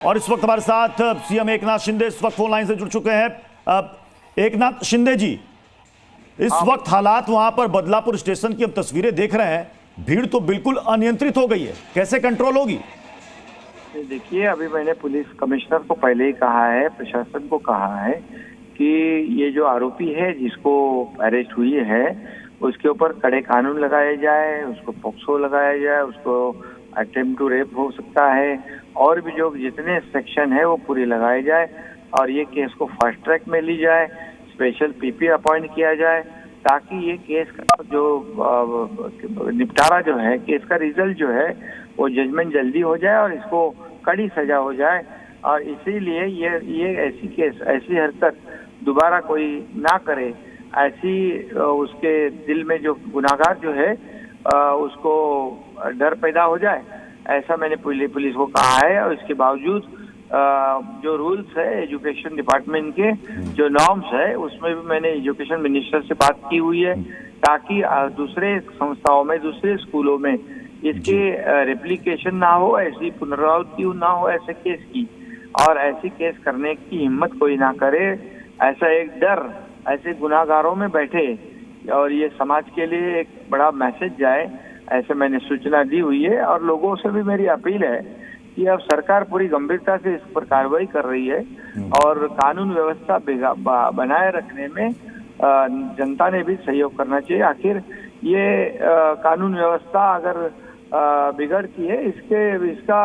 और इस वक्त हमारे साथ सीएम एकनाथ शिंदे इस वक्त फोन लाइन से जुड़ चुके हैं। एकनाथ शिंदे जी, इस वक्त हालात वहां पर बदलापुर स्टेशन की हम तस्वीरें देख रहे हैं, भीड़ तो बिल्कुल अनियंत्रित हो गई है, कैसे कंट्रोल होगी? देखिए, अभी मैंने पुलिस कमिश्नर को पहले ही कहा है, प्रशासन को कहा है कि ये जो आरोपी है जिसको अरेस्ट हुई है उसके ऊपर कड़े कानून लगाए जाए, उसको पॉक्सो लगाया जाए, उसको अटेम्प्ट टू रेप हो सकता है और भी जो जितने सेक्शन है वो पूरी लगाए जाए और ये केस को फास्ट ट्रैक में ली जाए, स्पेशल पीपी अपॉइंट किया जाए ताकि ये केस का जो निपटारा जो है, केस का रिजल्ट जो है वो जजमेंट जल्दी हो जाए और इसको कड़ी सजा हो जाए। और इसीलिए ये ऐसी हरकत दोबारा कोई ना करे, ऐसी उसके दिल में जो गुनाहगार जो है उसको डर पैदा हो जाए, ऐसा मैंने पुलिस को कहा है। और इसके बावजूद जो रूल्स है एजुकेशन डिपार्टमेंट के, जो नॉर्म्स है, उसमें भी मैंने एजुकेशन मिनिस्टर से बात की हुई है ताकि दूसरे संस्थाओं में, दूसरे स्कूलों में इसके रेप्लिकेशन ना हो, ऐसी पुनरावृत्ति ना हो ऐसे केस की, और ऐसे केस करने की हिम्मत कोई ना करे। ऐसा एक डर ऐसे गुनाहगारों में बैठे और ये समाज के लिए एक बड़ा मैसेज जाए, ऐसे मैंने सूचना दी हुई है। और लोगों से भी मेरी अपील है कि अब सरकार पूरी गंभीरता से इस पर कार्रवाई कर रही है और कानून व्यवस्था बनाए रखने में जनता ने भी सहयोग करना चाहिए। आखिर ये कानून व्यवस्था अगर बिगड़ती है, इसका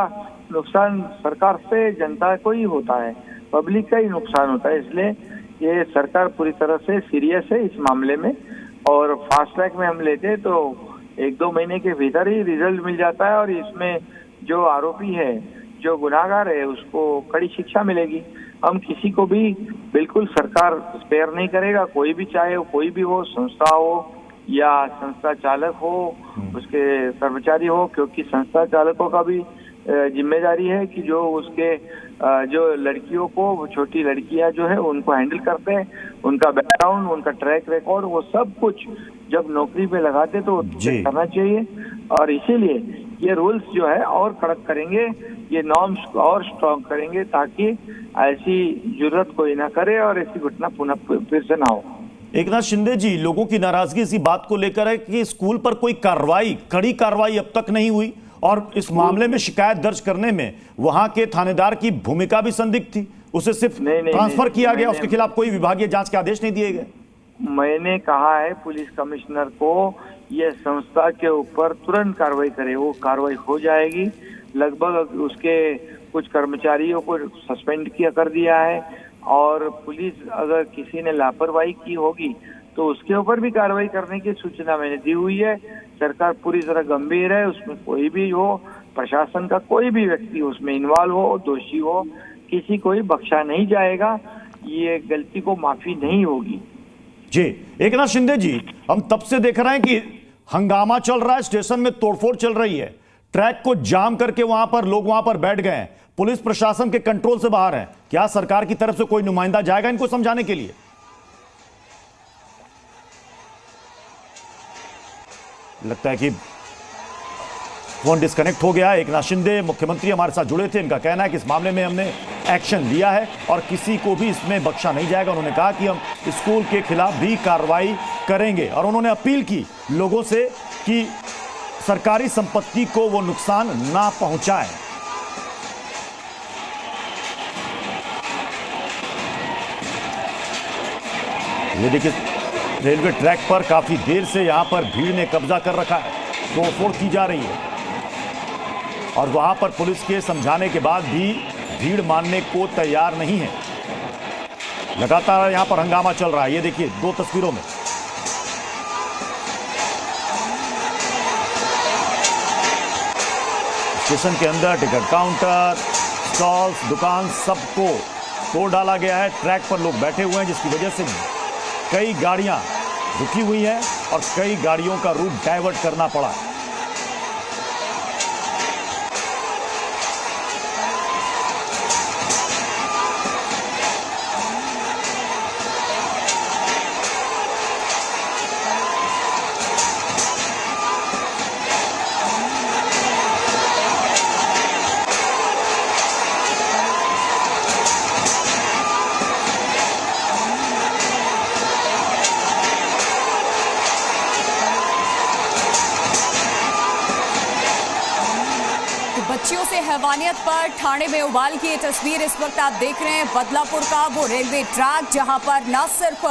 नुकसान सरकार से जनता को ही होता है, पब्लिक का ही नुकसान होता है। इसलिए ये सरकार पूरी तरह से सीरियस है इस मामले में और फास्ट ट्रैक में हम लेते तो 1-2 महीने के भीतर ही रिजल्ट मिल जाता है और इसमें जो आरोपी है, जो गुनाहगार है, उसको कड़ी शिक्षा मिलेगी। हम किसी को भी बिल्कुल सरकार स्पेयर नहीं करेगा, कोई भी, चाहे वो कोई भी हो, संस्था हो या संस्था चालक हो, उसके कर्मचारी हो, क्योंकि संस्था चालकों का भी जिम्मेदारी है कि जो उसके जो लड़कियों को, छोटी लड़कियां जो है उनको हैंडल करते हैं, उनका बैकग्राउंड, उनका ट्रैक रिकॉर्ड, वो सब कुछ जब नौकरी पे लगाते तो करना चाहिए। और इसीलिए ये रूल्स जो है और कड़क करेंगे, ये नॉर्म्स और स्ट्रॉन्ग करेंगे ताकि ऐसी जरूरत कोई ना करे और ऐसी घटना पुनः फिर से ना हो। एकनाथ शिंदे जी, लोगों की नाराजगी इसी बात को लेकर है कि स्कूल पर कोई कार्रवाई, कड़ी कार्रवाई अब तक नहीं हुई और इस मामले में शिकायत दर्ज करने में वहां के थानेदार की भूमिका भी संदिग्ध थी, उसे सिर्फ ट्रांसफर किया गया, उसके खिलाफ कोई विभागीय जांच के आदेश नहीं दिए गए। मैंने कहा है पुलिस कमिश्नर को यह संस्था के ऊपर तुरंत कार्रवाई करे, वो कार्रवाई हो जाएगी। लगभग उसके कुछ कर्मचारियों को सस्पेंड कर दिया है और पुलिस अगर किसी ने लापरवाही की होगी तो उसके ऊपर भी कार्रवाई करने की सूचना मैंने दी हुई है। सरकार पूरी तरह गंभीर है, उसमें कोई भी हो, प्रशासन का कोई भी व्यक्ति उसमें इन्वॉल्व हो, दोषी हो, किसी को ही बख्शा नहीं जाएगा, ये गलती को माफी नहीं होगी। जी एकनाथ शिंदे जी, हम तब से देख रहे हैं कि हंगामा चल रहा है, स्टेशन में तोड़फोड़ चल रही है, ट्रैक को जाम करके वहां पर लोग वहां पर बैठ गए हैं, पुलिस प्रशासन के कंट्रोल से बाहर है। क्या सरकार की तरफ से कोई नुमाइंदा जाएगा इनको समझाने के लिए? लगता है कि फोन डिस्कनेक्ट हो गया। एकनाथ शिंदे मुख्यमंत्री हमारे साथ जुड़े थे, इनका कहना है कि इस मामले में हमने एक्शन लिया है और किसी को भी इसमें बख्शा नहीं जाएगा। उन्होंने कहा कि हम स्कूल के खिलाफ भी कार्रवाई करेंगे और उन्होंने अपील की लोगों से कि सरकारी संपत्ति को वो नुकसान ना पहुंचाए। ये देखिए, रेलवे ट्रैक पर काफी देर से यहां पर भीड़ ने कब्जा कर रखा है, तोड़फोड़ की जा रही है और वहां पर पुलिस के समझाने के बाद भी भीड़ मानने को तैयार नहीं है। लगातार यहां पर हंगामा चल रहा है, ये देखिए 2 तस्वीरों में। स्टेशन के अंदर टिकट काउंटर, स्टॉल्स, दुकान, सबको तोड़ डाला गया है। ट्रैक पर लोग बैठे हुए हैं जिसकी वजह से कई गाड़ियां रुकी हुई हैं और कई गाड़ियों का रूट डाइवर्ट करना पड़ा। हैवानियत पर ठाणे में उबाल की ये तस्वीर इस वक्त आप देख रहे हैं। बदलापुर का वो रेलवे ट्रैक जहां पर न सिर्फ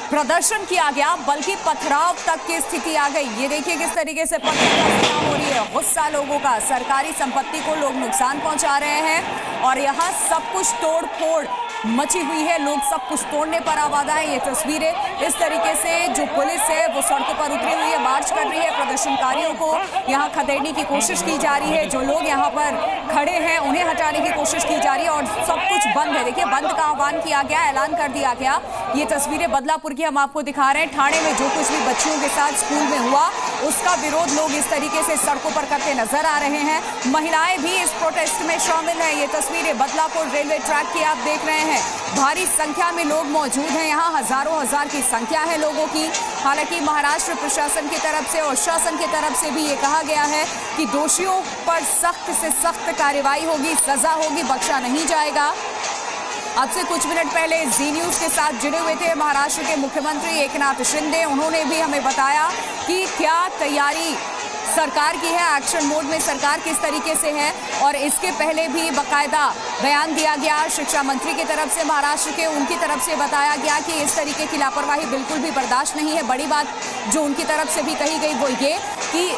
प्रदर्शन किया गया बल्कि पथराव तक की स्थिति आ गई। ये देखिए किस तरीके से पथराव हो रही है। गुस्सा लोगों का, सरकारी संपत्ति को लोग नुकसान पहुंचा रहे हैं और यहाँ सब कुछ तोड़ फोड़ मची हुई है। लोग सब कुछ तोड़ने पर आवादा है। ये तस्वीरें इस तरीके से जो पुलिस है वो सड़कों पर उतरी हुई है, मार्च कर रही है। प्रदर्शनकारियों को यहाँ खदेड़ने की कोशिश की जा रही है। जो लोग यहाँ पर खड़े हैं उन्हें हटाने की कोशिश की जा रही है और सब कुछ बंद है। देखिए बंद का आह्वान किया गया, ऐलान कर दिया गया। ये तस्वीरें बदलापुर की हम आपको दिखा रहे हैं। ठाणे में जो कुछ भी बच्चियों के साथ स्कूल में हुआ उसका विरोध लोग इस तरीके से सड़कों पर करते नजर आ रहे हैं। महिलाएं भी इस प्रोटेस्ट में शामिल है। ये तस्वीरें बदलापुर रेलवे ट्रैक की आप देख रहे हैं। भारी संख्या में लोग मौजूद हैं यहाँ, हजारों हजार की संख्या है लोगों की। हालांकि महाराष्ट्र प्रशासन की तरफ से और शासन की तरफ से भी ये कहा गया है कि दोषियों पर सख्त से सख्त कार्रवाई होगी, सजा होगी, बख्शा नहीं जाएगा। अब से कुछ मिनट पहले जी न्यूज के साथ जुड़े हुए थे महाराष्ट्र के मुख्यमंत्री एकनाथ शिंदे। उन्होंने भी हमें बताया कि क्या तैयारी सरकार की है, एक्शन मोड में सरकार किस तरीके से है। और इसके पहले भी बाकायदा बयान दिया गया शिक्षा मंत्री की तरफ से महाराष्ट्र के, उनकी तरफ से बताया गया कि इस तरीके की लापरवाही बिल्कुल भी बर्दाश्त नहीं है। बड़ी बात जो उनकी तरफ से भी कही गई वो ये कि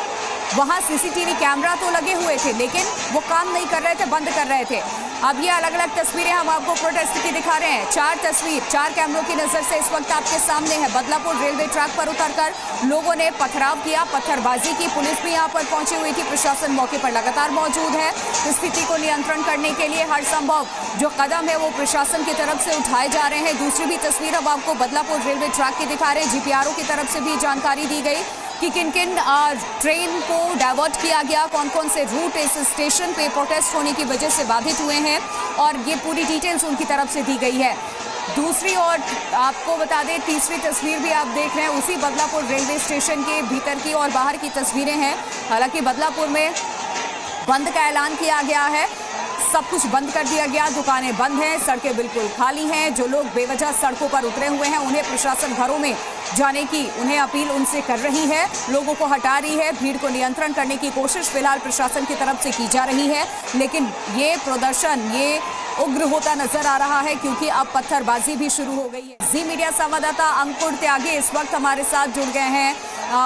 वहाँ सीसीटीवी कैमरा तो लगे हुए थे लेकिन वो काम नहीं कर रहे थे, बंद कर रहे थे। अब ये अलग अलग तस्वीरें हम आपको प्रोटेस्ट की दिखा रहे हैं। चार कैमरों की नजर से इस वक्त आपके सामने है। बदलापुर रेलवे ट्रैक पर उतरकर लोगों ने पथराव किया, पत्थरबाजी की। पुलिस भी यहाँ पर पहुंची हुई थी, प्रशासन मौके पर लगातार मौजूद है। स्थिति को नियंत्रण करने के लिए हर संभव जो कदम है वो प्रशासन की तरफ से उठाए जा रहे हैं। दूसरी भी तस्वीर अब आपको बदलापुर रेलवे ट्रैक की दिखा रहे हैं। जीपीआरओ की तरफ से भी जानकारी दी गई कि किन किन ट्रेन को डाइवर्ट किया गया, कौन कौन से रूट इस स्टेशन पे प्रोटेस्ट होने की वजह से बाधित हुए हैं और ये पूरी डिटेल्स उनकी तरफ से दी गई है। दूसरी और आपको बता दें, तीसरी तस्वीर भी आप देख रहे हैं उसी बदलापुर रेलवे स्टेशन के भीतर की और बाहर की तस्वीरें हैं। हालांकि बदलापुर में बंद का ऐलान किया गया है, सब कुछ बंद कर दिया गया, दुकानें बंद हैं, सड़कें बिल्कुल खाली हैं। जो लोग बेवजह सड़कों पर उतरे हुए हैं उन्हें प्रशासन घरों में जाने की उन्हें अपील उनसे कर रही है, लोगों को हटा रही है। भीड़ को नियंत्रण करने की कोशिश फिलहाल प्रशासन की तरफ से की जा रही है, लेकिन ये प्रदर्शन ये उग्र होता नजर आ रहा है क्योंकि अब पत्थरबाजी भी शुरू हो गई है। जी मीडिया संवाददाता अंकुर त्यागी इस वक्त हमारे साथ जुड़ गए हैं,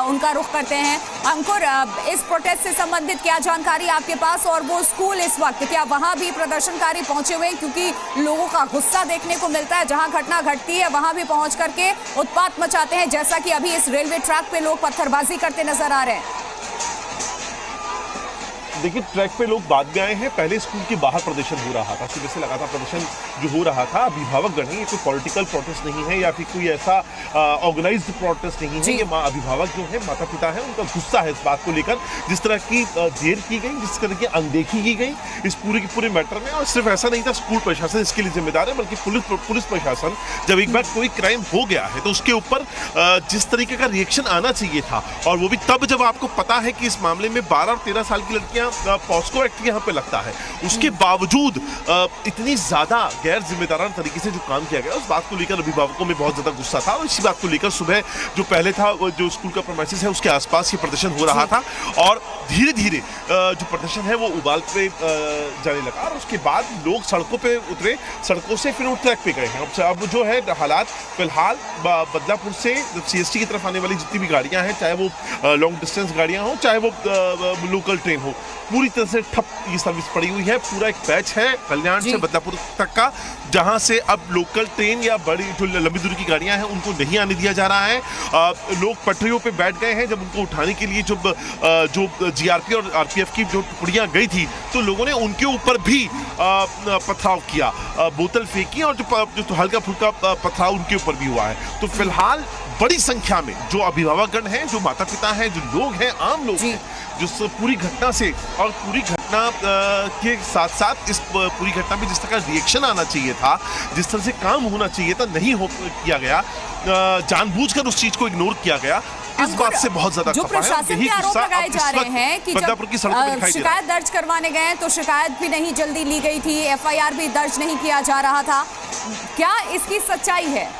उनका रुख करते हैं। अंकुर, इस प्रोटेस्ट से संबंधित क्या जानकारी आपके पास और वो स्कूल इस वक्त क्या वहां भी प्रदर्शनकारी पहुंचे हुए हैं? क्योंकि लोगों का गुस्सा देखने को मिलता है, जहां घटना घटती है वहां भी पहुंच करके उत्पात मचाते हैं, जैसा कि अभी इस रेलवे ट्रैक पे लोग पत्थरबाजी करते नजर आ रहे हैं। देखिए, ट्रैक पे लोग बाद में आए हैं। पहले स्कूल के बाहर प्रदर्शन हो रहा था, सुबह से लगातार प्रदर्शन जो हो रहा था। अभिभावकगण है, ये कोई पॉलिटिकल प्रोटेस्ट नहीं है या फिर कोई ऐसा ऑर्गेनाइज्ड प्रोटेस्ट नहीं है। ये अभिभावक जो है, माता पिता है, उनका गुस्सा है इस बात को लेकर जिस तरह की देर की गई, जिस तरह की अनदेखी की गई इस पूरे के पूरे मैटर में। और सिर्फ ऐसा नहीं था स्कूल प्रशासन इसके लिए जिम्मेदार है, बल्कि पुलिस प्रशासन जब एक बार कोई क्राइम हो गया है तो उसके ऊपर जिस तरीके का रिएक्शन आना चाहिए था, और वो भी तब जब आपको पता है कि इस मामले में 12 और 13 साल की लड़कियां पॉस्को एक्ट यहाँ पे लगता है, उसके बावजूद इतनी ज्यादा गैर जिम्मेदाराना तरीके से जो काम किया गया, उस बात को लेकर अभिभावकों में बहुत ज्यादा गुस्सा था। और इसी बात को लेकर सुबह जो पहले था जो स्कूल का प्रेमाइसिस है उसके आसपास ये प्रदर्शन हो रहा था और धीरे धीरे जो प्रदर्शन है वो उबाल पे जाने लगा और उसके बाद लोग सड़कों पे उतरे, सड़कों से फिर ट्रैक पे गए हैं। अब जो है हालात फिलहाल बदलापुर से CST की तरफ आने वाली जितनी भी गाड़ियां हैं, चाहे वो लॉन्ग डिस्टेंस गाड़ियां हो चाहे वो लोकल ट्रेन हो, पूरी तरह से ठप ये सर्विस पड़ी हुई है। पूरा एक बैच है कल्याण से बदलापुर तक का, जहां से अब लोकल ट्रेन या बड़ी जो लंबी दूरी की गाड़ियां हैं उनको नहीं आने दिया जा रहा है। लोग पटरियों पे बैठ गए हैं। जब उनको उठाने के लिए जो GRP और RPF की जो टुकड़ियां गई थी तो लोगों ने उनके ऊपर भी पथराव किया, बोतल फेंकी और जो हल्का फुल्का पथराव उनके ऊपर भी हुआ है। तो फिलहाल बड़ी संख्या में जो अभिभावकगण हैं, जो माता पिता हैं, जो लोग हैं, आम लोग हैं, जो पूरी घटना से और पूरी घटना के साथ साथ इस पूरी घटना में जिस तरह का रिएक्शन आना चाहिए था, जिस तरह से काम होना चाहिए था, नहीं हो किया गया, जानबूझकर उस चीज को इग्नोर किया गया। इस बात से बहुत ज्यादा जो प्रशासन के आरोप लगाए जा रहे हैं कि जब शिकायत दर्ज करवाने गए तो शिकायत भी नहीं जल्दी ली गई थी, FIR भी दर्ज नहीं किया जा रहा था, क्या इसकी सच्चाई है?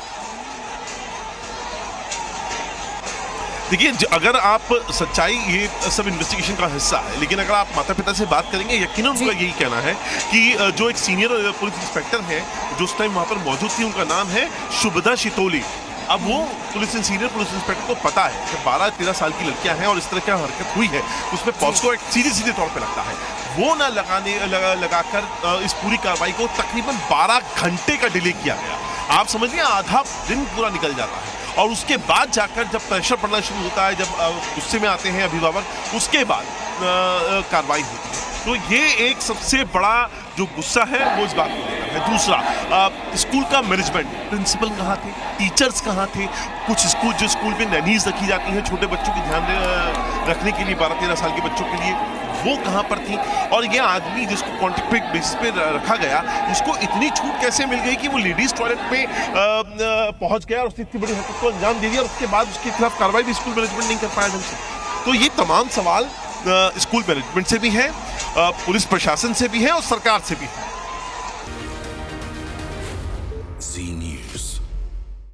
देखिए, अगर आप सच्चाई, ये सब इन्वेस्टिगेशन का हिस्सा है, लेकिन अगर आप माता पिता से बात करेंगे, यकीनन उनका यही कहना है कि जो एक सीनियर पुलिस इंस्पेक्टर है जो उस टाइम वहाँ पर मौजूद थी, उनका नाम है शुभदा शितोली। अब वो सीनियर पुलिस इंस्पेक्टर को पता है कि 12-13 साल की लड़कियां हैं और इस तरह की हरकत हुई है, उसमें पॉस्को एक्ट सीधे तौर पे लगता है। वो ना लगाकर इस पूरी कार्रवाई को तकरीबन 12 घंटे का डिले किया गया। आप समझिए, आधा दिन पूरा निकल जाता है और उसके बाद जाकर जब प्रेशर पड़ना शुरू होता है, जब गुस्से में आते हैं अभिभावक, उसके बाद कार्रवाई होती है। तो ये एक सबसे बड़ा जो गुस्सा है वो इस बात को लेकर है। दूसरा, स्कूल का मैनेजमेंट, प्रिंसिपल कहाँ थे, टीचर्स कहाँ थे, कुछ जो स्कूल में नैनीज रखी जाती हैं छोटे बच्चों की ध्यान रखने के लिए, 12-13 साल के बच्चों के लिए, वो कहाँ पर थी। और ये आदमी जिसको कॉन्ट्रैक्ट बेसिस पे रखा गया, उसको इतनी छूट कैसे मिल गई कि वो लेडीज टॉयलेट में पहुंच गया और उसने इतनी बड़ी हरकत को अंजाम दे दिया और उसके बाद उसके खिलाफ कार्रवाई भी स्कूल मैनेजमेंट नहीं कर पाया ढंग से। तो ये तमाम सवाल स्कूल मैनेजमेंट से भी हैं, पुलिस प्रशासन से भी है और सरकार से भी है।